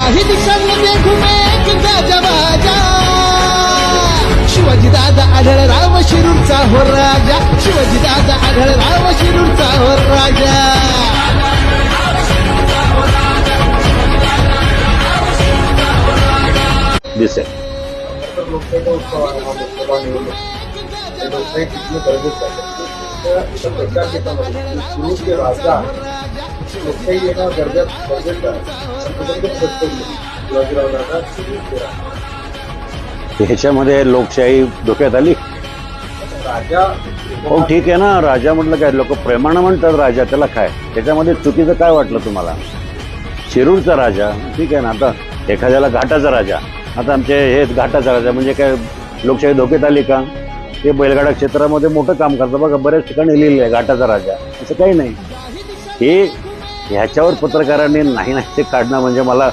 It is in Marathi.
चाही दिशांमध्ये घुमे गाजावाजा शिवाजी दादा आढळराव शिरूरचा हो राजा शिवाजी दादा आढळराव शिरूरचा हो राजा दिसेल. लोकशाहीचा उत्सव आहे हा लोकसभा निवडणूक लोकशाही किती गरजेचं आहे प्रचार क्षेत्रामध्ये सुरू राजा लोकशाही येणं गरजेचं आहे ह्याच्यामध्ये लोकशाही धोक्यात आली. राजा हो ठीक आहे ना, राजा म्हटलं काय, लोक प्रेमानं म्हणतात राजा, त्याला काय, त्याच्यामध्ये चुकीचं काय वाटलं तुम्हाला? शिरूरचा राजा ठीक आहे ना, आता एखाद्याला घाटाचा राजा, आता आमचे हे घाटाचा राजा म्हणजे काय लोकशाही धोक्यात आली का? ते बैलगाडा क्षेत्रामध्ये मोठं काम करतं बघा, बऱ्याच ठिकाणी लिहिलं आहे घाटाचा राजा, असं काही नाही. हे ह्याच्यावर पत्रकारांनी नाही ते काढणं म्हणजे मला